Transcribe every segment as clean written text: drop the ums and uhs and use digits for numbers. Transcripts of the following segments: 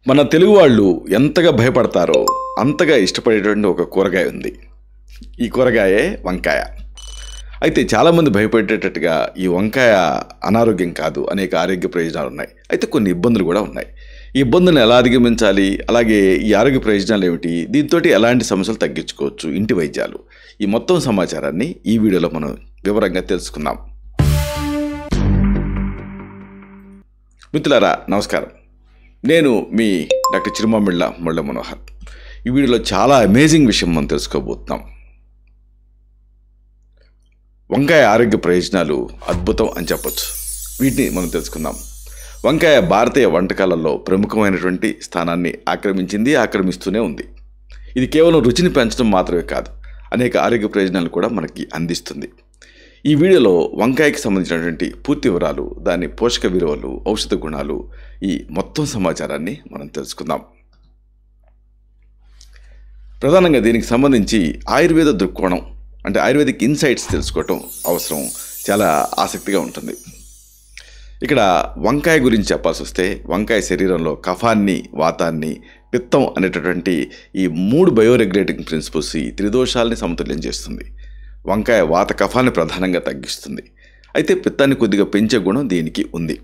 మన తెలుగు వాళ్ళు ఎంతగా భయపడతారో అంతగా ఇష్టపడేటువంటి ఒక కూరగాయ ఉంది. ఈ కూరగాయే వంకాయ. అయితే చాలామంది భయపడేటట్టుగా ఈ వంకాయ అనారోగ్యం కాదు, అనేక ఆరోగ్య ప్రయోజనాలు ఉన్నాయి. అయితే కొన్ని ఇబ్బందులు కూడా ఉన్నాయి. ఈ ఇబ్బందులను ఎలా అధిగమించాలి, అలాగే ఈ ఆరోగ్య ప్రయోజనాలు ఏమిటి, దీంతో ఎలాంటి సమస్యలు తగ్గించుకోవచ్చు, ఇంటి వైద్యాలు, ఈ మొత్తం సమాచారాన్ని ఈ వీడియోలో మనం వివరంగా తెలుసుకుందాం. మిత్రులారా నమస్కారం, నేను మీ డాక్టర్ చిరుమామిళ్ళ ముళ్ళ మనోహర్. ఈ వీడియోలో చాలా అమేజింగ్ విషయం మనం తెలుసుకోబోతున్నాం. వంకాయ ఆరోగ్య ప్రయోజనాలు అద్భుతం అని చెప్పొచ్చు. వీటిని మనం తెలుసుకుందాం. వంకాయ భారతీయ వంటకాలలో ప్రముఖమైనటువంటి స్థానాన్ని ఆక్రమిస్తూనే ఉంది. ఇది కేవలం రుచిని పెంచడం మాత్రమే కాదు, అనేక ఆరోగ్య ప్రయోజనాలు కూడా మనకి అందిస్తుంది. ఈ వీడియోలో వంకాయకి సంబంధించినటువంటి పూర్తి వివరాలు, దాని పోషక విలువలు, ఔషధ గుణాలు, ఈ మొత్తం సమాచారాన్ని మనం తెలుసుకుందాం. ప్రధానంగా దీనికి సంబంధించి ఆయుర్వేద దృక్కోణం, అంటే ఆయుర్వేదిక్ ఇన్సైట్స్ తెలుసుకోవటం అవసరం, చాలా ఆసక్తిగా ఉంటుంది. ఇక్కడ వంకాయ గురించి చెప్పాల్సి వస్తే, వంకాయ శరీరంలో కఫాన్ని, వాతాన్ని, పిత్తం అనేటటువంటి ఈ 3 బయోరెగ్యులేటింగ్ ప్రిన్సిపల్స్, ఈ త్రిదోషాలని సమతుల్యం చేస్తుంది. వంకాయ వాత కఫాన్ని ప్రధానంగా తగ్గిస్తుంది. అయితే పిత్తాన్ని కొద్దిగా పెంచే గుణం దీనికి ఉంది.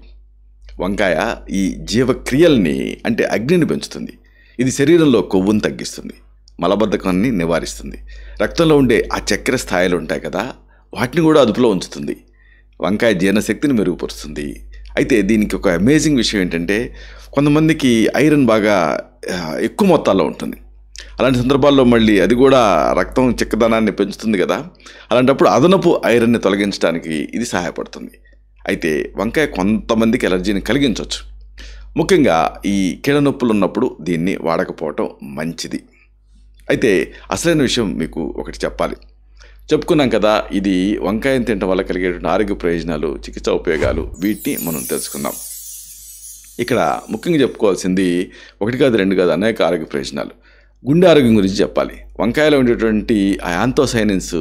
వంకాయ ఈ జీవక్రియల్ని, అంటే అగ్నిని పెంచుతుంది. ఇది శరీరంలో కొవ్వును తగ్గిస్తుంది, మలబద్ధకాన్ని నివారిస్తుంది. రక్తంలో ఉండే ఆ చక్కెర స్థాయిలు ఉంటాయి కదా, వాటిని కూడా అదుపులో ఉంచుతుంది. వంకాయ జీర్ణశక్తిని మెరుగుపరుస్తుంది. అయితే దీనికి ఒక అమేజింగ్ విషయం ఏంటంటే, కొంతమందికి ఐరన్ బాగా ఎక్కువ మొత్తాల్లో ఉంటుంది. అలాంటి సందర్భాల్లో మళ్ళీ అది కూడా రక్తం చిక్కదనాన్ని పెంచుతుంది కదా, అలాంటప్పుడు అదనపు ఐరన్ని తొలగించడానికి ఇది సహాయపడుతుంది. అయితే వంకాయ కొంతమందికి ఎలర్జీని కలిగించవచ్చు. ముఖ్యంగా ఈ కీళ్ళ నొప్పులు ఉన్నప్పుడు దీన్ని వాడకపోవటం మంచిది. అయితే అసలైన విషయం మీకు ఒకటి చెప్పాలి. చెప్పుకున్నాం కదా, ఇది వంకాయను తినడం వల్ల కలిగేటువంటి ఆరోగ్య ప్రయోజనాలు, చికిత్సా ఉపయోగాలు, వీటిని మనం తెలుసుకుందాం. ఇక్కడ ముఖ్యంగా చెప్పుకోవాల్సింది 1 కాదు 2 కాదు, అనేక ఆరోగ్య ప్రయోజనాలు. గుండె ఆరోగ్యం గురించి చెప్పాలి. వంకాయలో ఉండేటువంటి ఆ యాంథోసైనిన్స్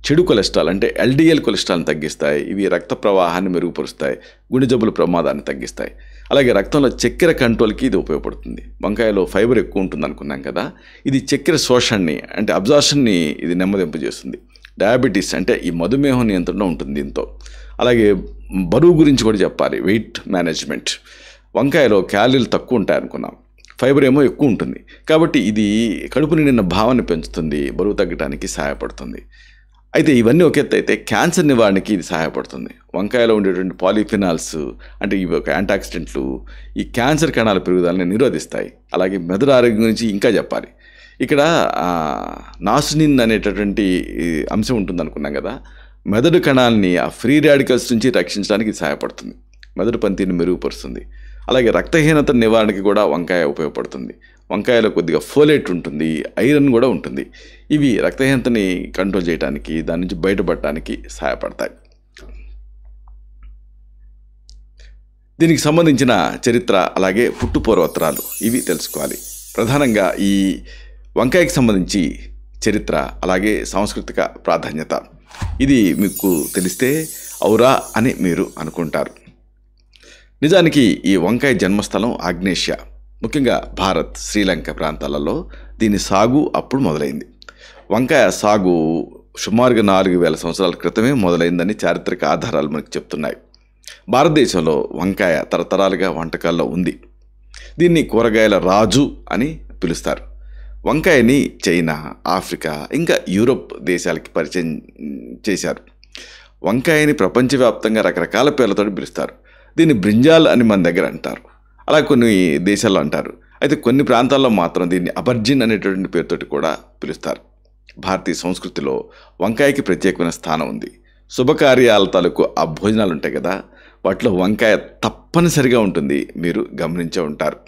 చెడు కొలెస్ట్రాల్, అంటే ఎల్డిఎల్ కొలెస్ట్రాల్ని తగ్గిస్తాయి. ఇవి రక్త ప్రవాహాన్ని మెరుగుపరుస్తాయి, గుండె జబ్బుల ప్రమాదాన్ని తగ్గిస్తాయి. అలాగే రక్తంలో చక్కెర కంట్రోల్కి ఇది ఉపయోగపడుతుంది. వంకాయలో ఫైబర్ ఎక్కువ ఉంటుంది అనుకున్నాం కదా, ఇది చక్కెర శోషణని, అంటే అబ్జార్షన్ని ఇది నెమ్మదింపజేస్తుంది. డయాబెటీస్, అంటే ఈ మధుమేహం నియంత్రణ ఉంటుంది దీంతో. అలాగే బరువు గురించి కూడా చెప్పాలి, వెయిట్ మేనేజ్మెంట్. వంకాయలో క్యాలరీలు తక్కువ ఉంటాయి అనుకున్నాం, ఫైబర్ ఏమో ఎక్కువ ఉంటుంది. కాబట్టి ఇది కడుపు నిండిన భావాన్ని పెంచుతుంది, బరువు తగ్గడానికి సహాయపడుతుంది. అయితే ఇవన్నీ ఒక ఎత్తు అయితే, క్యాన్సర్ నివారణకి ఇది సహాయపడుతుంది. వంకాయలో ఉండేటువంటి పాలిఫినాల్స్, అంటే ఇవి ఒక యాంటాక్సిడెంట్లు, ఈ క్యాన్సర్ కణాల పెరుగుదలని నిరోధిస్తాయి. అలాగే మెదడు ఆరోగ్యం గురించి ఇంకా చెప్పాలి. ఇక్కడ నాసునిన్ అనేటటువంటి అంశం ఉంటుంది అనుకున్నాం కదా, మెదడు కణాలని ఆ ఫ్రీ రాడికల్స్ నుంచి రక్షించడానికి ఇది సహాయపడుతుంది. మెదడు పనితీరుని మెరుగుపరుస్తుంది. అలాగే రక్తహీనత నివారణకి కూడా వంకాయ ఉపయోగపడుతుంది. వంకాయలో కొద్దిగా ఫోలేట్ ఉంటుంది, ఐరన్ కూడా ఉంటుంది. ఇవి రక్తహీనతని కంట్రోల్ చేయడానికి, దాని నుంచి బయటపడటానికి సహాయపడతాయి. దీనికి సంబంధించిన చరిత్ర, అలాగే పుట్టుపూర్వోత్తరాలు, ఇవి తెలుసుకోవాలి. ప్రధానంగా ఈ వంకాయకి సంబంధించి చరిత్ర, అలాగే సాంస్కృతిక ప్రాధాన్యత, ఇది మీకు తెలిస్తే ఔరా అని మీరు అనుకుంటారు. నిజానికి ఈ వంకాయ జన్మస్థలం ఆగ్నేషియా, ముఖ్యంగా భారత్, శ్రీలంక ప్రాంతాలలో దీని సాగు అప్పుడు మొదలైంది. వంకాయ సాగు సుమారుగా 4000 సంవత్సరాల క్రితమే మొదలైందని చారిత్రక ఆధారాలు మనకు చెప్తున్నాయి. భారతదేశంలో వంకాయ తరతరాలుగా వంటకాల్లో ఉంది. దీన్ని కూరగాయల రాజు అని పిలుస్తారు. వంకాయని చైనా, ఆఫ్రికా, ఇంకా యూరోప్ దేశాలకి పరిచయం చేశారు. వంకాయని ప్రపంచవ్యాప్తంగా రకరకాల పేర్లతో పిలుస్తారు. దీన్ని బ్రింజాల్ అని మన దగ్గర అంటారు, అలా కొన్ని దేశాల్లో అంటారు. అయితే కొన్ని ప్రాంతాల్లో మాత్రం దీన్ని అబర్జిన్ అనేటటువంటి పేరుతోటి కూడా పిలుస్తారు. భారతీయ సంస్కృతిలో వంకాయకి ప్రత్యేకమైన స్థానం ఉంది. శుభకార్యాల తాలూకు ఆ భోజనాలు ఉంటాయి కదా, వాటిలో వంకాయ తప్పనిసరిగా ఉంటుంది, మీరు గమనించే ఉంటారు.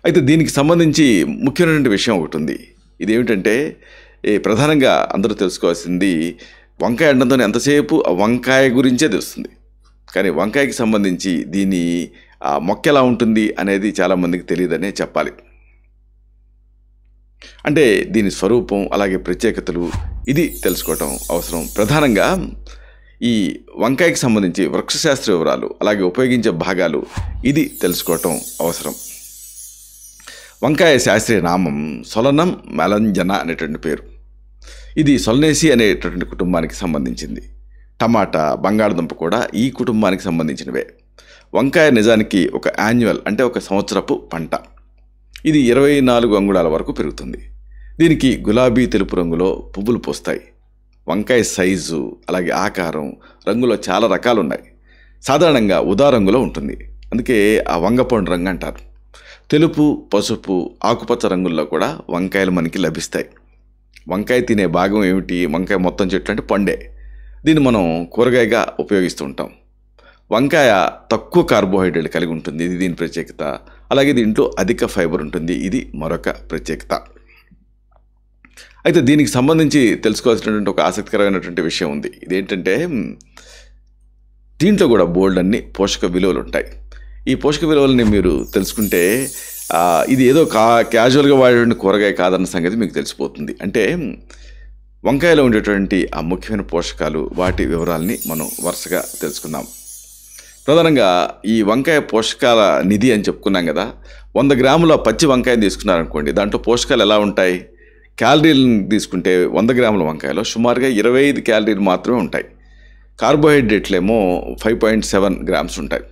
అయితే దీనికి సంబంధించి ముఖ్యమైనటువంటి విషయం ఒకటి ఉంది. ఇదేమిటంటే, ప్రధానంగా అందరూ తెలుసుకోవాల్సింది, వంకాయ అనడంతో ఎంతసేపు వంకాయ గురించే తెలుస్తుంది, కానీ వంకాయకి సంబంధించి దీని మొక్క ఎలా ఉంటుంది అనేది చాలామందికి తెలియదనే చెప్పాలి. అంటే దీని స్వరూపం, అలాగే ప్రత్యేకతలు, ఇది తెలుసుకోవటం అవసరం. ప్రధానంగా ఈ వంకాయకి సంబంధించి వృక్షశాస్త్ర వివరాలు అలాగే ఉపయోగించే భాగాలు ఇది తెలుసుకోవటం అవసరం. వంకాయ శాస్త్రీయ నామం సొలనం మెలంజన అనేటువంటి పేరు. ఇది సొలనేసి అనేటటువంటి కుటుంబానికి సంబంధించింది. టమాటా, బంగాళదుంప కూడా ఈ కుటుంబానికి సంబంధించినవే. వంకాయ నిజానికి ఒక యాన్యువల్ అంటే ఒక సంవత్సరపు పంట. ఇది 24 అంగుళాల వరకు పెరుగుతుంది. దీనికి గులాబీ తెలుపు రంగులో పువ్వులు పూస్తాయి. వంకాయ సైజు అలాగే ఆకారం రంగులో చాలా రకాలు ఉన్నాయి. సాధారణంగా ఉదా రంగులో ఉంటుంది, అందుకే ఆ వంగపండు రంగు అంటారు. తెలుపు, పసుపు, ఆకుపచ్చ రంగుల్లో కూడా వంకాయలు మనకి లభిస్తాయి. వంకాయ తినే భాగం ఏమిటి? వంకాయ మొత్తం చెట్లు అంటే పండే. దీన్ని మనం కూరగాయగా ఉపయోగిస్తూ ఉంటాం. వంకాయ తక్కువ కార్బోహైడ్రేట్ కలిగి ఉంటుంది, ఇది దీని ప్రత్యేకత. అలాగే దీంట్లో అధిక ఫైబర్ ఉంటుంది, ఇది మరొక ప్రత్యేకత. అయితే దీనికి సంబంధించి తెలుసుకోవాల్సినటువంటి ఒక ఆసక్తికరమైనటువంటి విషయం ఉంది. ఇదేంటంటే దీంట్లో కూడా బోల్డ్ అన్ని పోషక విలువలు ఉంటాయి. ఈ పోషక విలువలని మీరు తెలుసుకుంటే ఇది ఏదో క్యాజువల్గా వాడేటువంటి కూరగాయ కాదన్న సంగతి మీకు తెలిసిపోతుంది. అంటే వంకాయలో ఉండేటువంటి ఆ ముఖ్యమైన పోషకాలు, వాటి వివరాలని మనం వరుసగా తెలుసుకుందాం. ప్రధానంగా ఈ వంకాయ పోషకాల నిధి అని చెప్పుకున్నాం కదా. 100 గ్రాముల పచ్చి వంకాయని తీసుకున్నారనుకోండి, దాంట్లో పోషకాలు ఎలా ఉంటాయి? క్యాలరీలను తీసుకుంటే 100 గ్రాముల వంకాయలో సుమారుగా 25 క్యాలరీలు మాత్రమే ఉంటాయి. కార్బోహైడ్రేట్లేమో 5.7 గ్రామ్స్ ఉంటాయి.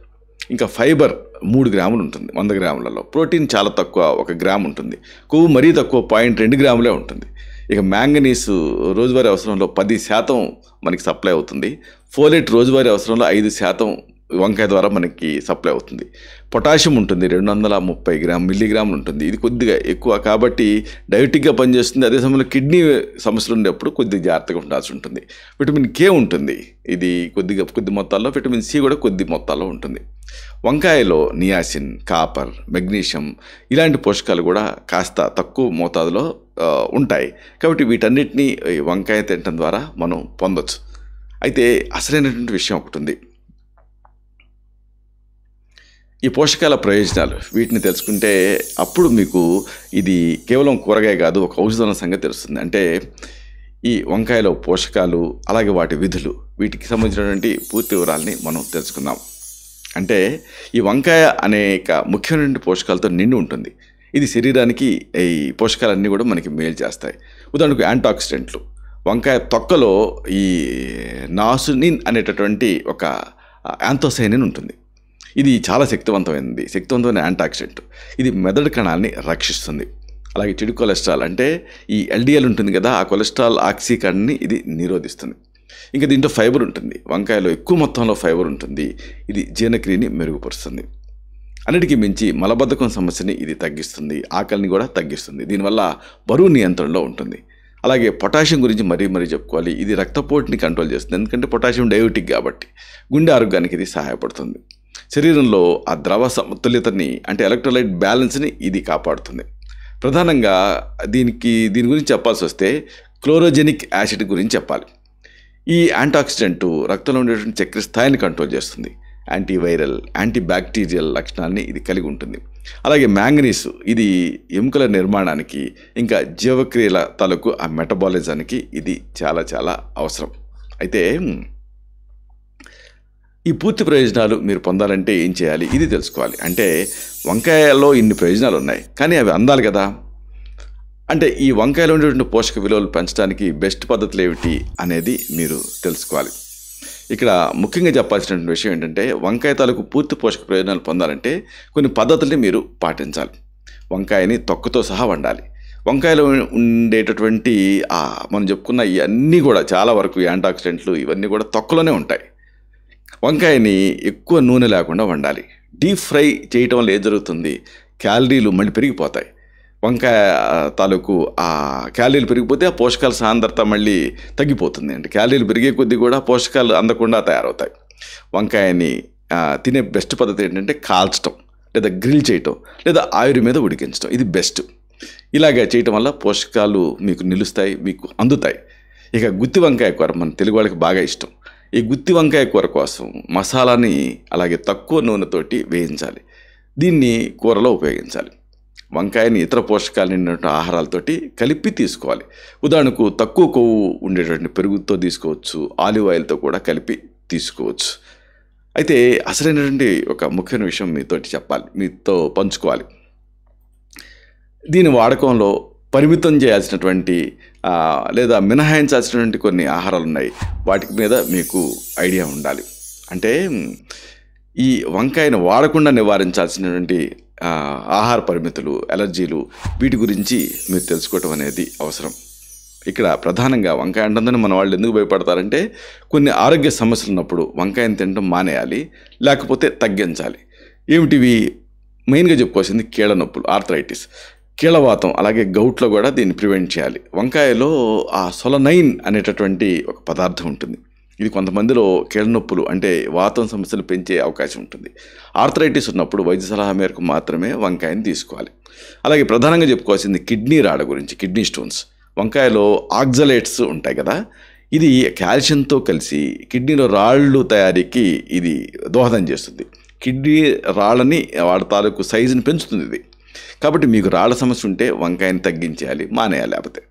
ఇంకా ఫైబర్ 3 గ్రాములు ఉంటుంది 100 గ్రాములలో. ప్రోటీన్ చాలా తక్కువ, 1 గ్రామ్ ఉంటుంది. కొవ్వు మరీ తక్కువ, 0.2 గ్రాములే ఉంటుంది. ఇక మ్యాంగనీస్ రోజువారీ అవసరంలో 10% మనకి సప్లై అవుతుంది. ఫోలేట్ రోజువారీ అవసరంలో 5% వంకాయ ద్వారా మనకి సప్లై అవుతుంది. పొటాషియం ఉంటుంది, 230 మిల్లీగ్రాములు ఉంటుంది. ఇది కొద్దిగా ఎక్కువ కాబట్టి డైరెక్ట్గా పనిచేస్తుంది. అదే సమయంలో కిడ్నీ సమస్యలు ఉండేప్పుడు కొద్దిగా జాగ్రత్తగా ఉండాల్సి ఉంటుంది. విటమిన్ కే ఉంటుంది, ఇది కొద్ది మొత్తాల్లో. విటమిన్ సి కూడా కొద్ది మొత్తాల్లో ఉంటుంది. వంకాయలో నియాసిన్, కాపర్, మెగ్నీషియం ఇలాంటి పోషకాలు కూడా కాస్త తక్కువ మోతాదులో ఉంటాయి. కాబట్టి వీటన్నిటినీ వంకాయ తినడం ద్వారా మనం పొందొచ్చు. అయితే అసలైనటువంటి విషయం ఒకటి ఉంది. ఈ పోషకాల ప్రయోజనాలు వీటిని తెలుసుకుంటే అప్పుడు మీకు ఇది కేవలం కూరగాయ కాదు, ఒక ఔషధం సంగతి తెలుస్తుంది. అంటే ఈ వంకాయలో పోషకాలు అలాగే వాటి విధులు, వీటికి సంబంధించినటువంటి పూర్తి వివరాలని మనం తెలుసుకుందాం. అంటే ఈ వంకాయ అనేక ముఖ్యమైనటువంటి పోషకాలతో నిండి ఉంటుంది. ఇది శరీరానికి ఈ పోషకాలన్నీ కూడా మనకి మేలు చేస్తాయి. ఉదాహరణకు యాంటాక్సిడెంట్లు. వంకాయ తొక్కలో ఈ నాసునిన్ అనేటటువంటి ఒక యాంథోసైనిన్ ఉంటుంది. ఇది చాలా శక్తివంతమైన యాంటాక్సిడెంట్. ఇది మెదడు కణాలని రక్షిస్తుంది. అలాగే చెడు కొలెస్ట్రాల్ అంటే ఈ ఎల్డిఎల్ ఉంటుంది కదా, ఆ కొలెస్ట్రాల్ ఆక్సీకరణని ఇది నిరోధిస్తుంది. ఇంకా దీంట్లో ఫైబర్ ఉంటుంది. వంకాయలో ఎక్కువ మొత్తంలో ఫైబర్ ఉంటుంది. ఇది జీర్ణక్రియని మెరుగుపరుస్తుంది. అన్నిటికీ మించి మలబద్ధకం సమస్యని ఇది తగ్గిస్తుంది, ఆకలిని కూడా తగ్గిస్తుంది. దీనివల్ల బరువు నియంత్రణలో ఉంటుంది. అలాగే పొటాషియం గురించి మరీ చెప్పుకోవాలి. ఇది రక్తపోటుని కంట్రోల్ చేస్తుంది, ఎందుకంటే పొటాషియం డయాబెటిక్ కాబట్టి. గుండె ఆరోగ్యానికి ఇది సహాయపడుతుంది. శరీరంలో ఆ ద్రవ సమతుల్యతని అంటే ఎలక్ట్రోలైట్ బ్యాలెన్స్ని ఇది కాపాడుతుంది. ప్రధానంగా దీని గురించి చెప్పాల్సి వస్తే క్లోరోజెనిక్ యాసిడ్ గురించి చెప్పాలి. ఈ యాంటాక్సిడెంట్ రక్తంలో ఉండేటువంటి చక్కెర స్థాయిని కంట్రోల్ చేస్తుంది. యాంటీవైరల్, యాంటీబ్యాక్టీరియల్ లక్షణాలని ఇది కలిగి ఉంటుంది. అలాగే మ్యాంగనీస్ ఇది ఎముకల నిర్మాణానికి ఇంకా జీవక్రియల తాలూకు ఆ మెటబాలిజానికి ఇది చాలా చాలా అవసరం. అయితే ఈ పూర్తి ప్రయోజనాలు మీరు పొందాలంటే ఏం చేయాలి? ఇది తెలుసుకోవాలి. అంటే వంకాయలో ఇన్ని ప్రయోజనాలు ఉన్నాయి, కానీ అవి అందాలి కదా. అంటే ఈ వంకాయలో ఉండేటువంటి పోషక విలువలు పెంచడానికి బెస్ట్ పద్ధతులు ఏమిటి అనేది మీరు తెలుసుకోవాలి. ఇక్కడ ముఖ్యంగా చెప్పాల్సినటువంటి విషయం ఏంటంటే వంకాయ తాలూకు పూర్తి పోషక ప్రయోజనాలు పొందాలంటే కొన్ని పద్ధతుల్ని మీరు పాటించాలి. వంకాయని తొక్కతో సహా వండాలి. వంకాయలో ఉండేటటువంటి మనం చెప్పుకున్న ఇవన్నీ కూడా చాలా వరకు యాంటాక్సిడెంట్లు ఇవన్నీ కూడా తొక్కలోనే ఉంటాయి. వంకాయని ఎక్కువ నూనె లేకుండా వండాలి. డీప్ ఫ్రై చేయటం వల్ల ఏం జరుగుతుంది? క్యాలరీలు మళ్ళీ పెరిగిపోతాయి. వంకాయ తాలూకు ఆ క్యాలరీలు పెరిగిపోతే ఆ పోషకాల సాంద్రత మళ్ళీ తగ్గిపోతుంది. అంటే క్యాలరీలు పెరిగే కొద్దీ కూడా పోషకాలు అందకుండా తయారవుతాయి. వంకాయని తినే బెస్ట్ పద్ధతి ఏంటంటే కాల్చడం, లేదా గ్రిల్ చేయటం, లేదా ఆవిరి మీద ఉడికించడం. ఇది బెస్ట్. ఇలాగ చేయటం వల్ల పోషకాలు మీకు నిలుస్తాయి, మీకు అందుతాయి. ఇక గుత్తి వంకాయ కూర మన తెలుగు వాళ్ళకి బాగా ఇష్టం. ఈ గుత్తి వంకాయ కూర కోసం మసాలాని అలాగే తక్కువ నూనెతోటి వేయించాలి. దీన్ని కూరలో ఉపయోగించాలి. వంకాయని ఇతర పోషకాలు నిండినటువంటి ఆహారాలతోటి కలిపి తీసుకోవాలి. ఉదాహరణకు తక్కువ కొవ్వు ఉండేటువంటి పెరుగుతో తీసుకోవచ్చు, ఆలివ్ ఆయిల్తో కూడా కలిపి తీసుకోవచ్చు. అయితే అసలైనటువంటి ఒక ముఖ్యమైన విషయం మీతో పంచుకోవాలి. దీని వాడకంలో పరిమితం చేయాల్సినటువంటి లేదా మినహాయించాల్సినటువంటి కొన్ని ఆహారాలు ఉన్నాయి. వాటి మీద మీకు ఐడియా ఉండాలి. అంటే ఈ వంకాయను వాడకుండా నివారించాల్సినటువంటి ఆహార పరిమితులు, అలర్జీలు, వీటి గురించి మీరు తెలుసుకోవటం అనేది అవసరం. ఇక్కడ ప్రధానంగా వంకాయ అంటుందని మన వాళ్ళు ఎందుకు భయపడతారంటే కొన్ని ఆరోగ్య సమస్యలు ఉన్నప్పుడు వంకాయను తినడం మానేయాలి, లేకపోతే తగ్గించాలి. ఏమిటివి? మెయిన్గా చెప్పుకోవాల్సింది కీళ్ళ నొప్పులు, ఆర్థరైటిస్, కీళ్ళవాతం, అలాగే గౌట్లో కూడా దీన్ని ప్రివెంట్ చేయాలి. వంకాయలో ఆ సొలనైన్ అనేటటువంటి ఒక పదార్థం ఉంటుంది. ఇది కొంతమందిలో కీళ్ళ నొప్పులు అంటే వాతం సమస్యలు పెంచే అవకాశం ఉంటుంది. ఆర్థరైటిస్ ఉన్నప్పుడు వైద్య సలహా మేరకు మాత్రమే వంకాయని తీసుకోవాలి. అలాగే ప్రధానంగా చెప్పుకోవాల్సింది కిడ్నీ రాళ్ళ గురించి, కిడ్నీ స్టోన్స్. వంకాయలో ఆక్సలేట్స్ ఉంటాయి కదా, ఇది కాల్షియంతో కలిసి కిడ్నీలో రాళ్ళు తయారీకి ఇది దోహదం చేస్తుంది. కిడ్నీ రాళ్ళని వాడి తాలూకు సైజుని పెంచుతుంది ఇది. కాబట్టి మీకు రాళ్ళ సమస్య ఉంటే వంకాయని తగ్గించేయాలి, మానేయాలి. లేకపోతే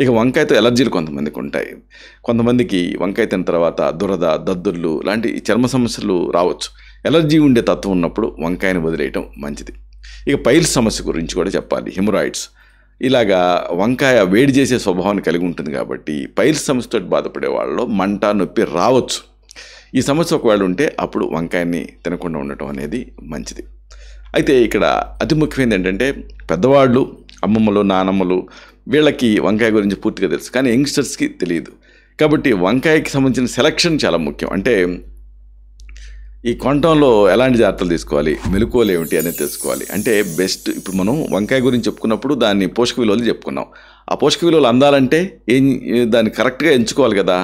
ఇక వంకాయతో ఎలర్జీలు కొంతమందికి ఉంటాయి. కొంతమందికి వంకాయ తిన్న తర్వాత దురద, దద్దుర్లు లాంటి చర్మ సమస్యలు రావచ్చు. ఎలర్జీ ఉండే తత్వం ఉన్నప్పుడు వంకాయని వదిలేయటం మంచిది. ఇక పైల్స్ సమస్య గురించి కూడా చెప్పాలి. హెమరాయిడ్స్, ఇలాగా వంకాయ వేడి చేసే స్వభావాన్ని కలిగి ఉంటుంది కాబట్టి పైల్స్ సమస్యతో బాధపడే వాళ్ళలో మంట, నొప్పి రావచ్చు. ఈ సమస్య ఒకవేళ ఉంటే అప్పుడు వంకాయని తినకుండా ఉండటం అనేది మంచిది. అయితే ఇక్కడ అతి ముఖ్యమైనది ఏంటంటే పెద్దవాళ్ళు, అమ్మమ్మలు, నానమ్మలు, వీళ్ళకి వంకాయ గురించి పూర్తిగా తెలుసు, కానీ యంగ్స్టర్స్కి తెలియదు. కాబట్టి వంకాయకి సంబంధించిన సెలక్షన్ చాలా ముఖ్యం. అంటే ఈ కొనటంలో ఎలాంటి జాగ్రత్తలు తీసుకోవాలి, మెలకువలు ఏమిటి అనేది తెలుసుకోవాలి. అంటే బెస్ట్, ఇప్పుడు మనం వంకాయ గురించి చెప్పుకున్నప్పుడు దాన్ని పోషక విలువలు చెప్పుకున్నాం. ఆ పోషక విలువలు అందాలంటే దాన్ని కరెక్ట్గా ఎంచుకోవాలి కదా.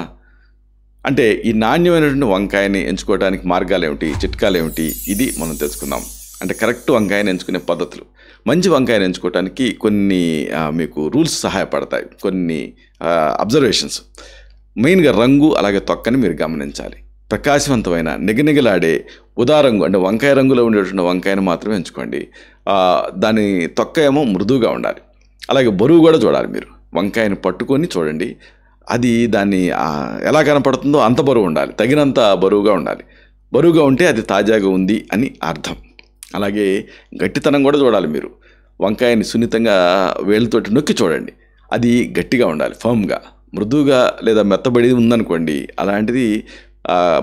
అంటే ఈ నాణ్యమైనటువంటి వంకాయని ఎంచుకోవడానికి మార్గాలు ఏమిటి, చిట్కాలు ఏమిటి, ఇది మనం తెలుసుకుందాం. అంటే కరెక్ట్ వంకాయని ఎంచుకునే పద్ధతులు. మంచి వంకాయని ఎంచుకోవడానికి కొన్ని మీకు రూల్స్ సహాయపడతాయి, కొన్ని అబ్జర్వేషన్స్. మెయిన్గా రంగు, అలాగే తొక్కని మీరు గమనించాలి. ప్రకాశవంతమైన నిగనిగలాడే ఉదారంగు అంటే వంకాయ రంగులో ఉండేటువంటి వంకాయను మాత్రమే ఎంచుకోండి. దాని తొక్క ఏమో మృదువుగా ఉండాలి. అలాగే బరువు కూడా చూడాలి. మీరు వంకాయని పట్టుకొని చూడండి, అది దాన్ని ఎలా కనపడుతుందో అంత బరువు ఉండాలి, తగినంత బరువుగా ఉండాలి. బరువుగా ఉంటే అది తాజాగా ఉంది అని అర్థం. అలాగే గట్టితనం కూడా చూడాలి. మీరు వంకాయని సున్నితంగా వేళ్ళతోటి నొక్కి చూడండి, అది గట్టిగా ఉండాలి, ఫర్మ్గా. మృదువుగా లేదా మెత్తబడి ఉందనుకోండి, అలాంటిది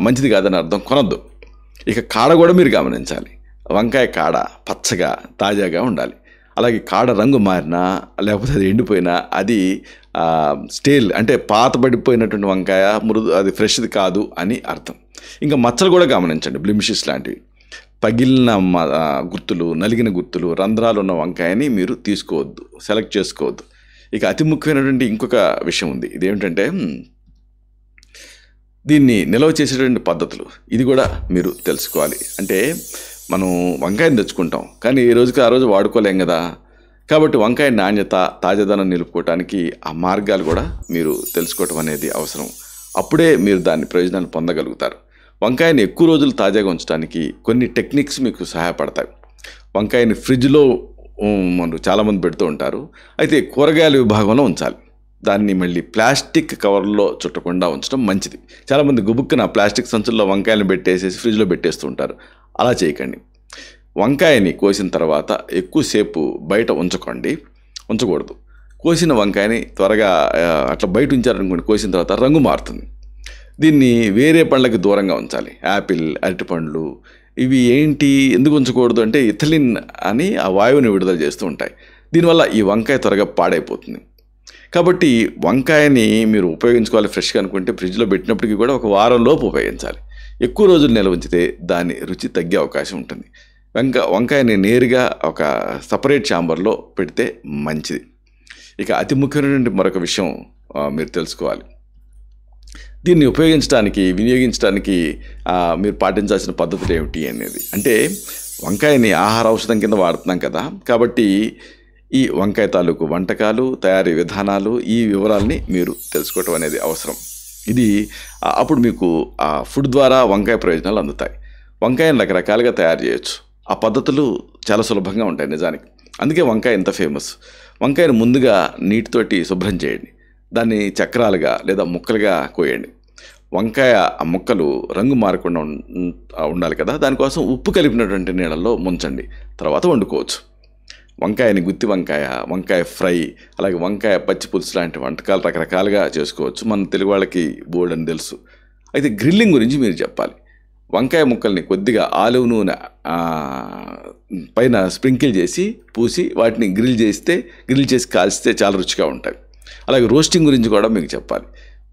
మంచిది కాదని అర్థం, కొనొద్దు. ఇక కాడ కూడా మీరు గమనించాలి. వంకాయ కాడ పచ్చగా, తాజాగా ఉండాలి. అలాగే కాడ రంగు మారినా లేకపోతే అది ఎండిపోయినా అది స్టేల్ అంటే పాతబడిపోయినటువంటి వంకాయ, అది ఫ్రెష్ది కాదు అని అర్థం. ఇంకా మచ్చలు కూడా గమనించండి, బ్లిమిషెస్ లాంటివి. పగిలిన గుర్తులు, నలిగిన గుర్తులు, రంధ్రాలు ఉన్న వంకాయని మీరు తీసుకోవద్దు, సెలెక్ట్ చేసుకోవద్దు. ఇక అతి ముఖ్యమైనటువంటి ఇంకొక విషయం ఉంది. ఇదేమిటంటే దీన్ని నిల్వ చేసేటువంటి పద్ధతులు. ఇది కూడా మీరు తెలుసుకోవాలి. అంటే మనం వంకాయని తెచ్చుకుంటాం, కానీ ఈ రోజుకి ఆ రోజు వాడుకోలేం కదా. కాబట్టి వంకాయ నాణ్యత, తాజాదనం నిలుపుకోవడానికి ఆ మార్గాలు కూడా మీరు తెలుసుకోవటం అనేది అవసరం. అప్పుడే మీరు దాని ప్రయోజనాలు పొందగలుగుతారు. వంకాయని ఎక్కువ రోజులు తాజాగా ఉంచడానికి కొన్ని టెక్నిక్స్ మీకు సహాయపడతాయి. వంకాయని ఫ్రిడ్జ్లో చాలామంది పెడుతూ ఉంటారు. అయితే కూరగాయల విభాగంలో ఉంచాలి. దాన్ని మళ్ళీ ప్లాస్టిక్ కవర్లో చుట్టకుండా ఉంచడం మంచిది. చాలామంది గుబుక్కున ప్లాస్టిక్ సంచుల్లో వంకాయలను పెట్టేసేసి ఫ్రిడ్జ్లో పెట్టేస్తూ ఉంటారు. అలా చేయకండి. వంకాయని కోసిన తర్వాత ఎక్కువసేపు బయట ఉంచకూడదు. కోసిన వంకాయని త్వరగా అట్లా బయట ఉంచారనుకోండి, కోసిన తర్వాత రంగు మారుతుంది. దీన్ని వేరే పండ్లకి దూరంగా ఉంచాలి. యాపిల్, అరటిపండ్లు, ఇవి ఎందుకు ఉంచకూడదు అంటే ఇథిలిన్ అని ఆ వాయువుని విడుదల చేస్తూ ఉంటాయి. దీనివల్ల ఈ వంకాయ త్వరగా పాడైపోతుంది. కాబట్టి వంకాయని మీరు ఉపయోగించుకోవాలి ఫ్రెష్గా అనుకుంటే ఫ్రిడ్జ్లో పెట్టినప్పటికీ కూడా ఒక వారం లోపు ఉపయోగించాలి. ఎక్కువ రోజులు నిల్వ ఉంచితే దాని రుచి తగ్గే అవకాశం ఉంటుంది. వంకాయని నేరుగా ఒక సపరేట్ ఛాంబర్లో పెడితే మంచిది. ఇక అతి ముఖ్యమైనటువంటి మరొక విషయం మీరు తెలుసుకోవాలి. దీన్ని వినియోగించడానికి మీరు పాటించాల్సిన పద్ధతులు ఏమిటి అనేది. అంటే వంకాయని ఆహార ఔషధం కింద వాడుతున్నాం కదా, కాబట్టి ఈ వంకాయ తాలూకు వంటకాలు, తయారీ విధానాలు, ఈ వివరాలని మీరు తెలుసుకోవటం అనేది అవసరం. ఇది అప్పుడు మీకు ఆ ఫుడ్ ద్వారా వంకాయ ప్రయోజనాలు అందుతాయి. వంకాయను రకరకాలుగా తయారు చేయొచ్చు. ఆ పద్ధతులు చాలా సులభంగా ఉంటాయి నిజానికి. అందుకే వంకాయ ఇంత ఫేమస్. వంకాయను ముందుగా నీటితోటి శుభ్రం చేయండి. దాన్ని చక్రాలుగా లేదా ముక్కలుగా కోయండి. వంకాయ ఆ ముక్కలు రంగు మారకుండా ఉండాలి కదా, దానికోసం ఉప్పు కలిపినటువంటి నీళ్ళల్లో ముంచండి. తర్వాత వండుకోవచ్చు. వంకాయని గుత్తి వంకాయ, వంకాయ ఫ్రై, అలాగే వంకాయ పచ్చి పులుసు లాంటి వంటకాలు రకరకాలుగా చేసుకోవచ్చు. మన తెలుగు వాళ్ళకి బోల్డ్ అని తెలుసు. అయితే గ్రిల్లింగ్ గురించి మీరు చెప్పాలి. వంకాయ ముక్కల్ని కొద్దిగా ఆలివ్ నూనె పైన స్ప్రింకిల్ చేసి పూసి వాటిని గ్రిల్ చేసి కాల్చితే చాలా రుచిగా ఉంటాయి. అలాగే రోస్టింగ్ గురించి కూడా మీకు చెప్పాలి.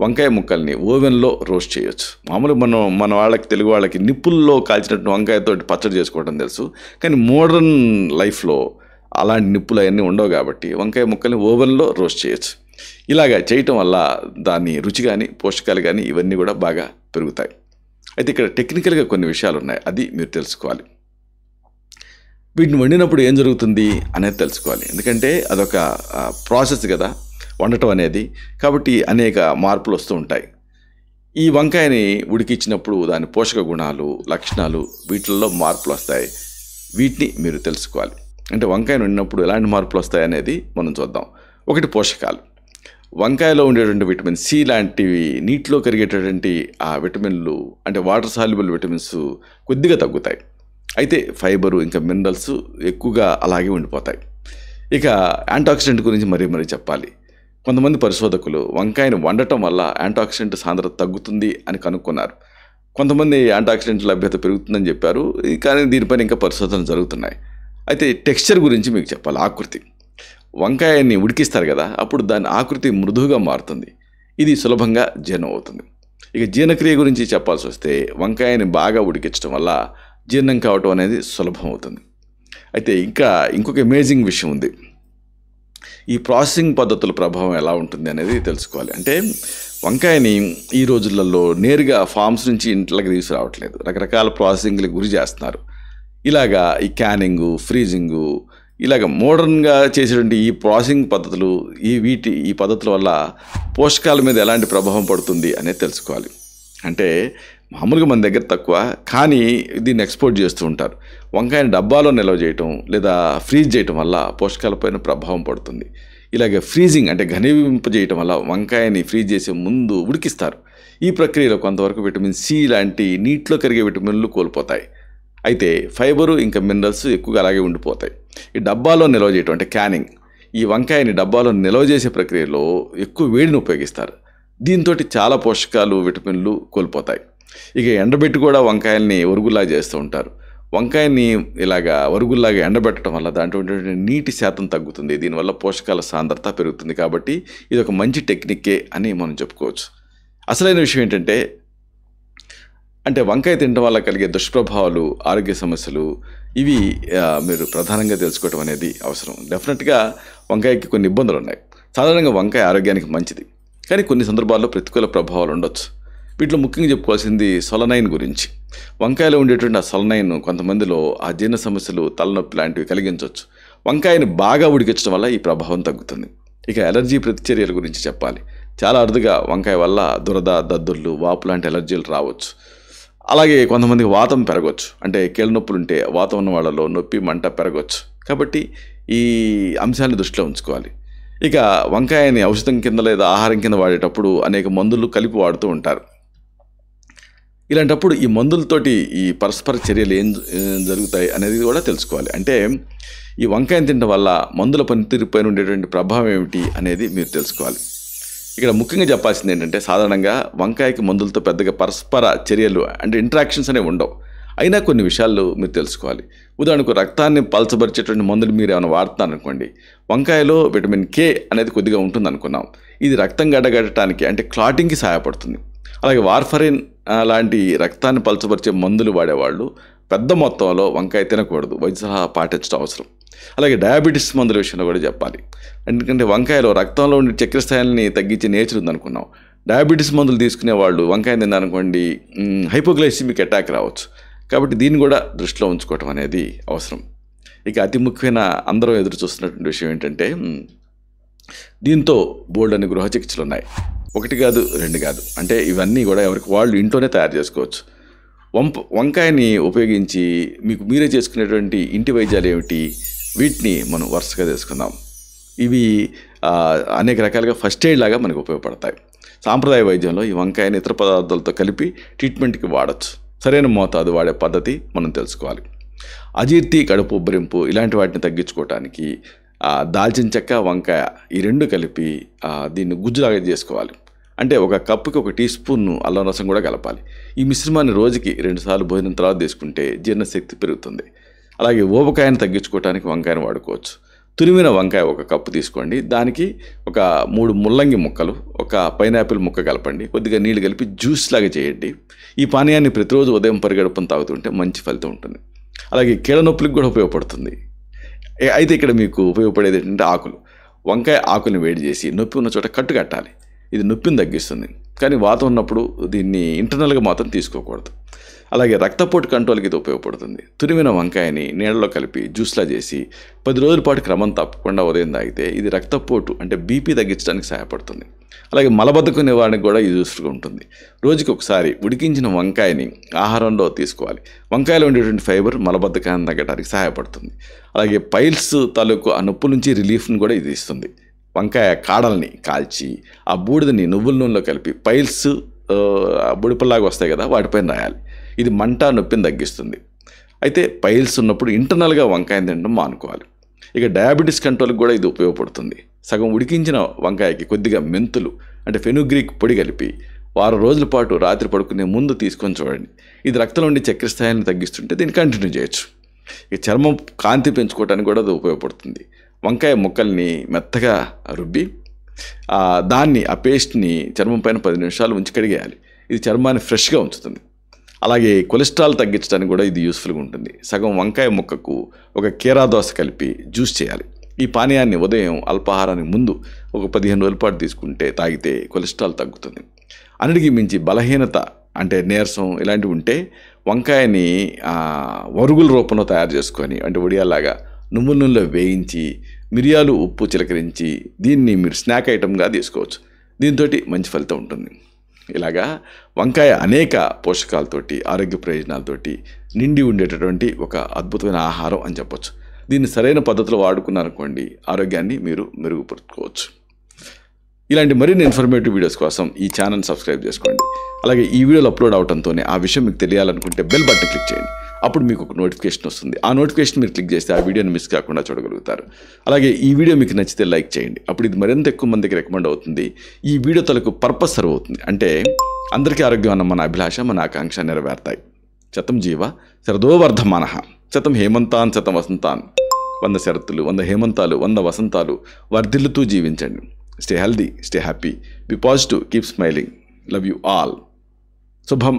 వంకాయ ముక్కల్ని ఓవెన్లో రోస్ట్ చేయొచ్చు. మామూలుగా మన వాళ్ళకి, తెలుగు వాళ్ళకి నిప్పుల్లో కాల్చినట్టు వంకాయతోటి పచ్చడి చేసుకోవడం తెలుసు. కానీ మోడర్న్ లైఫ్లో అలాంటి నిప్పులు అవన్నీ ఉండవు కాబట్టి వంకాయ ముక్కల్ని ఓవెన్లో రోస్ట్ చేయొచ్చు. ఇలాగా చేయటం వల్ల దాని రుచి కానీ పోషకాలు కానీ ఇవన్నీ కూడా బాగా పెరుగుతాయి. అయితే ఇక్కడ టెక్నికల్గా కొన్ని విషయాలు ఉన్నాయి, అది మీరు తెలుసుకోవాలి. వీటిని వండినప్పుడు ఏం జరుగుతుంది అనేది తెలుసుకోవాలి. ఎందుకంటే అదొక ప్రాసెస్ కదా వండటం అనేది, కాబట్టి అనేక మార్పులు వస్తూ ఉంటాయి. ఈ వంకాయని ఉడికించినప్పుడు దాని పోషక గుణాలు, లక్షణాలు వీటిల్లో మార్పులు వస్తాయి. వీటిని మీరు తెలుసుకోవాలి. అంటే వంకాయను వండినప్పుడు ఎలాంటి మార్పులు వస్తాయి అనేది మనం చూద్దాం. ఒకటి, పోషకాలు. వంకాయలో ఉండేటువంటి విటమిన్ సి లాంటివి నీటిలో కరిగేటటువంటి ఆ విటమిన్లు, అంటే వాటర్ సాల్యుబుల్ విటమిన్స్ కొద్దిగా తగ్గుతాయి. అయితే ఫైబరు ఇంకా మినరల్స్ ఎక్కువగా అలాగే ఉండిపోతాయి. ఇక యాంటాక్సిడెంట్ గురించి మరీ చెప్పాలి. కొంతమంది పరిశోధకులు వంకాయను వండటం వల్ల యాంటాక్సిడెంట్ సాంద్రత తగ్గుతుంది అని కనుక్కున్నారు. కొంతమంది యాంటాక్సిడెంట్ లభ్యత పెరుగుతుందని చెప్పారు, కానీ దీనిపైన ఇంకా పరిశోధనలు జరుగుతున్నాయి. అయితే టెక్స్చర్ గురించి మీకు చెప్పాలి. ఆకృతి. వంకాయని ఉడికిస్తారు కదా, అప్పుడు దాని ఆకృతి మృదువుగా మారుతుంది. ఇది సులభంగా జీర్ణం అవుతుంది. ఇక జీర్ణక్రియ గురించి చెప్పాల్సి వస్తే వంకాయని బాగా ఉడికించడం వల్ల జీర్ణం కావటం అనేది సులభం అవుతుంది. అయితే ఇంకొక అమేజింగ్ విషయం ఉంది. ఈ ప్రాసెసింగ్ పద్ధతుల ప్రభావం ఎలా ఉంటుంది అనేది తెలుసుకోవాలి. అంటే వంకాయని ఈ రోజులలో నేరుగా ఫార్మ్స్ నుంచి ఇంట్లోకి తీసుకురావట్లేదు, రకరకాల ప్రాసెసింగ్లకు గురి చేస్తున్నారు. ఇలాగా ఈ క్యానింగు, ఫ్రీజింగు, ఇలాగ మోడర్న్గా చేసేటువంటి ఈ ప్రాసెసింగ్ పద్ధతులు, ఈ పద్ధతుల వల్ల పోషకాల మీద ఎలాంటి ప్రభావం పడుతుంది అనేది తెలుసుకోవాలి. అంటే మామూలుగా మన దగ్గర తక్కువ, కానీ దీన్ని ఎక్స్పోర్ట్ చేస్తూ ఉంటారు. వంకాయని డబ్బాలో నిల్వ చేయటం లేదా ఫ్రీజ్ చేయటం వల్ల పోషకాలపైన ప్రభావం పడుతుంది. ఇలాగ ఫ్రీజింగ్ అంటే ఘనీవింపజేయటం వల్ల వంకాయని ఫ్రీజ్ చేసే ముందు ఉడికిస్తారు. ఈ ప్రక్రియలో కొంతవరకు విటమిన్ సి లాంటి నీటిలో కరిగే విటమిన్లు కోల్పోతాయి. అయితే ఫైబరు ఇంకా మినరల్స్ ఎక్కువగా అలాగే ఉండిపోతాయి. ఈ డబ్బాలో నిల్వ చేయటం అంటే క్యానింగ్, ఈ వంకాయని డబ్బాలో నిల్వ చేసే ప్రక్రియలో ఎక్కువ వేడిని ఉపయోగిస్తారు. దీంతో చాలా పోషకాలు, విటమిన్లు కోల్పోతాయి. ఇక ఎండబెట్టి కూడా వంకాయల్ని ఒరుగుల్లా చేస్తూ ఉంటారు. వంకాయని ఇలాగా ఒరుగుల్లాగా ఎండబెట్టడం వల్ల దాంట్లో నీటి శాతం తగ్గుతుంది. దీనివల్ల పోషకాల సాంద్రత పెరుగుతుంది. కాబట్టి ఇది ఒక మంచి టెక్నిక్కే అని మనం చెప్పుకోవచ్చు. అసలైన విషయం ఏంటంటే వంకాయ తినడం వల్ల కలిగే దుష్ప్రభావాలు, ఆరోగ్య సమస్యలు ఇవి మీరు ప్రధానంగా తెలుసుకోవడం అనేది అవసరం. డెఫినెట్గా వంకాయకి కొన్ని ఇబ్బందులు ఉన్నాయి. సాధారణంగా వంకాయ ఆరోగ్యానికి మంచిది, కానీ కొన్ని సందర్భాల్లో ప్రతికూల ప్రభావాలు ఉండొచ్చు. వీటిలో ముఖ్యంగా చెప్పుకోవాల్సింది సొలనైన్ గురించి. వంకాయలో ఉండేటువంటి ఆ సొలనైన్ కొంతమందిలో ఆ జీర్ణ సమస్యలు, తలనొప్పి లాంటివి కలిగించవచ్చు. వంకాయని బాగా ఉడికించడం వల్ల ఈ ప్రభావం తగ్గుతుంది. ఇక ఎలర్జీ ప్రతిచర్యల గురించి చెప్పాలి. చాలా అరుదుగా వంకాయ వల్ల దురద, దద్దుర్లు, వాపు లాంటి ఎలర్జీలు రావచ్చు. అలాగే కొంతమందికి వాతం పెరగవచ్చు. అంటే కీళ్ళ నొప్పులు ఉంటే వాతం ఉన్న వాళ్ళలో నొప్పి, మంట పెరగవచ్చు. కాబట్టి ఈ అంశాన్ని దృష్టిలో ఉంచుకోవాలి. ఇక వంకాయని ఔషధం కింద లేదా ఆహారం కింద వాడేటప్పుడు అనేక మందులు కలిపి వాడుతూ ఉంటారు. ఇలాంటప్పుడు ఈ మందులతోటి ఈ పరస్పర చర్యలు ఏం జరుగుతాయి అనేది కూడా తెలుసుకోవాలి. అంటే ఈ వంకాయని తినడం వల్ల మందుల పనితీరుపైన ఉండేటువంటి ప్రభావం ఏమిటి అనేది మీరు తెలుసుకోవాలి. ఇక్కడ ముఖ్యంగా చెప్పాల్సింది ఏంటంటే సాధారణంగా వంకాయకి మందులతో పెద్దగా పరస్పర చర్యలు అంటే ఇంటరాక్షన్స్ అనేవి ఉండవు. అయినా కొన్ని విషయాలు మీరు తెలుసుకోవాలి. ఉదాహరణకు రక్తాన్ని పలచబరిచేటువంటి మందులు మీరు ఏమైనా వాడుతున్నారు అనుకోండి, వంకాయలో విటమిన్ కే అనేది కొద్దిగా ఉంటుంది అనుకున్నాం. ఇది రక్తం గడ్డగట్టడానికి అంటే క్లాటింగ్కి సహాయపడుతుంది. అలాగే వార్ఫరిన్ లాంటి రక్తాన్ని పలచబరిచే మందులు వాడేవాళ్ళు పెద్ద మొత్తంలో వంకాయ తినకూడదు, వైద్య సలహా పాటించడం అవసరం. అలాగే డయాబెటీస్ మందుల విషయంలో కూడా చెప్పాలి. ఎందుకంటే వంకాయలో రక్తంలో ఉండే చక్కెర స్థాయిని తగ్గించే నేచర్ ఉందనుకున్నాం. డయాబెటీస్ మందులు తీసుకునే వాళ్ళు వంకాయ తిన్నారనుకోండి, హైపోగ్లైసిమిక్ అటాక్ రావచ్చు. కాబట్టి దీన్ని కూడా దృష్టిలో ఉంచుకోవటం అనేది అవసరం. ఇక అతి ముఖ్యమైన అందరూ ఎదురు చూస్తున్నటువంటి విషయం ఏంటంటే దీంతో బోల్డ్ అని గృహ చికిత్సలు ఉన్నాయి. 1 కాదు 2 కాదు, అంటే ఇవన్నీ కూడా ఎవరికి వాళ్ళు ఇంట్లోనే తయారు చేసుకోవచ్చు. వంకాయని ఉపయోగించి మీరే చేసుకునేటువంటి ఇంటి వైద్యాలు ఏమిటి, వీటిని మనం వరుసగా తీసుకుందాం. ఇవి అనేక రకాలుగా ఫస్ట్ ఎయిడ్ లాగా మనకు ఉపయోగపడతాయి. సాంప్రదాయ వైద్యంలో ఈ వంకాయని ఇతర పదార్థాలతో కలిపి ట్రీట్మెంట్కి వాడచ్చు. సరైన మోతాదు వాడే పద్ధతి మనం తెలుసుకోవాలి. అజీర్తి, కడుపు ఉబ్బరింపు ఇలాంటి వాటిని తగ్గించుకోవటానికి దాల్చిన చెక్క, వంకాయ ఈ రెండు కలిపి దీన్ని గుజ్జులాగా చేసుకోవాలి. అంటే ఒక కప్పుకి 1 టీ స్పూన్ అల్లం రసం కూడా కలపాలి. ఈ మిశ్రమాన్ని రోజుకి 2 సార్లు భోజనం తర్వాత తీసుకుంటే జీర్ణశక్తి పెరుగుతుంది. అలాగే ఊబకాయను తగ్గించుకోవడానికి వంకాయను వాడుకోవచ్చు. తురిమిన వంకాయ 1 కప్పు తీసుకోండి. దానికి ఒక 3 ముల్లంగి ముక్కలు, ఒక పైనాపిల్ ముక్క కలపండి. కొద్దిగా నీళ్ళు కలిపి జ్యూస్ లాగా చేయండి. ఈ పానీయాన్ని ప్రతిరోజు ఉదయం పరిగడుపున తాగుతుంటే మంచి ఫలితం ఉంటుంది. అలాగే కీళ్ళ నొప్పులకు కూడా ఉపయోగపడుతుంది. అయితే ఇక్కడ మీకు ఉపయోగపడేది ఏంటంటే ఆకులు. వంకాయ ఆకుల్ని వేడి చేసి నొప్పి ఉన్న చోట కట్టు కట్టాలి. ఇది నొప్పిని తగ్గిస్తుంది. కానీ వాతం ఉన్నప్పుడు దీన్ని ఇంటర్నల్గా మాత్రం తీసుకోకూడదు. అలాగే రక్తపోటు కంట్రోల్కి ఇది ఉపయోగపడుతుంది. తురిమిన వంకాయని నీళ్ళలో కలిపి జ్యూస్లా చేసి 10 రోజుల పాటు క్రమం తప్పకుండా ఉదయం తాగితే ఇది రక్తపోటు అంటే బీపీ తగ్గించడానికి సహాయపడుతుంది. అలాగే మలబద్ధకం నివారణకు కూడా ఇది యూస్ఫుల్గా ఉంటుంది. రోజుకి ఒకసారి ఉడికించిన వంకాయని ఆహారంలో తీసుకోవాలి. వంకాయలో ఉండేటువంటి ఫైబర్ మలబద్ధకాన్ని తగ్గడానికి సహాయపడుతుంది. అలాగే పైల్స్ తాలూకు ఆ నొప్పి నుంచి రిలీఫ్ని కూడా ఇది ఇస్తుంది. వంకాయ కాడల్ని కాల్చి ఆ బూడిదని నువ్వుల నూనెలో కలిపి పైల్స్ బుడిపల్లాగా వస్తాయి కదా, వాటిపైన రాయాలి. ఇది మంట, నొప్పిని తగ్గిస్తుంది. అయితే పైల్స్ ఉన్నప్పుడు ఇంటర్నల్గా వంకాయ తినడం మానుకోవాలి. ఇక డయాబెటీస్ కంట్రోల్కి కూడా ఇది ఉపయోగపడుతుంది. సగం ఉడికించిన వంకాయకి కొద్దిగా మెంతులు అంటే ఫెనుగ్రీక్ పొడి కలిపి 1 రోజుల పాటు రాత్రి పడుకునే ముందు తీసుకొని చూడండి. ఇది రక్తంలో ఉండే చక్కెర స్థాయిని తగ్గిస్తుంటే దీన్ని కంటిన్యూ చేయొచ్చు. ఇక చర్మం కాంతి పెంచుకోవడానికి కూడా అది ఉపయోగపడుతుంది. వంకాయ ముక్కల్ని మెత్తగా రుబ్బి ఆ పేస్ట్ని చర్మం పైన 10 నిమిషాలు ఉంచి కడిగేయాలి. ఇది చర్మాన్ని ఫ్రెష్గా ఉంచుతుంది. అలాగే కొలెస్ట్రాల్ తగ్గించడానికి కూడా ఇది యూస్ఫుల్గా ఉంటుంది. సగం వంకాయ ముక్కకు ఒక కీరా దోస కలిపి జ్యూస్ చేయాలి. ఈ పానీయాన్ని ఉదయం అల్పాహారానికి ముందు ఒక 15 రోజుల పాటు తీసుకుంటే తాగితే కొలెస్ట్రాల్ తగ్గుతుంది. అన్నిటికీ మించి బలహీనత అంటే నీరసం ఇలాంటివి ఉంటే వంకాయని వరుగుల రూపంలో తయారు చేసుకొని అంటే వడియాలాగా నువ్వుల నూనెలో వేయించి మిరియాలు, ఉప్పు చిలకరించి దీన్ని మీరు స్నాక్ ఐటమ్గా తీసుకోవచ్చు. దీంతో మంచి ఫలితం ఉంటుంది. ఇలాగా వంకాయ అనేక పోషకాలతోటి, ఆరోగ్య ప్రయోజనాలతోటి నిండి ఉండేటటువంటి ఒక అద్భుతమైన ఆహారం అని చెప్పొచ్చు. దీన్ని సరైన పద్ధతిలో వాడుకున్నారనుకోండి, ఆరోగ్యాన్ని మీరు మెరుగుపరుచుకోవచ్చు. ఇలాంటి మరిన్ని ఇన్ఫర్మేటివ్ వీడియోస్ కోసం ఈ ఛానల్ సబ్స్క్రైబ్ చేసుకోండి. అలాగే ఈ వీడియోలు అప్లోడ్ అవడంతోనే ఆ విషయం మీకు తెలియాలనుకుంటే బెల్ బటన్ క్లిక్ చేయండి. అప్పుడు మీకు ఒక నోటిఫికేషన్ వస్తుంది. ఆ నోటిఫికేషన్ మీరు క్లిక్ చేస్తే ఆ వీడియోని మిస్ కాకుండా చూడగలుగుతారు. అలాగే ఈ వీడియో మీకు నచ్చితే లైక్ చేయండి. అప్పుడు ఇది మరింత ఎక్కువ మందికి రికమెండ్ అవుతుంది. ఈ వీడియో తలకు పర్పస్ సర్వ్ అవుతుంది. అంటే అందరికీ ఆరోగ్యం అన్న మన అభిలాష, మన ఆకాంక్ష నెరవేరుతాయి. శతం జీవ శరదో వర్ధమానః, శతం హేమంతాన్ శతం వసంతాన్. 100 శరత్తులు, 100 హేమంతాలు, 100 వసంతాలు వర్ధిల్లుతూ జీవించండి. Stay healthy, stay happy, be positive, keep smiling. Love you all. శుభం.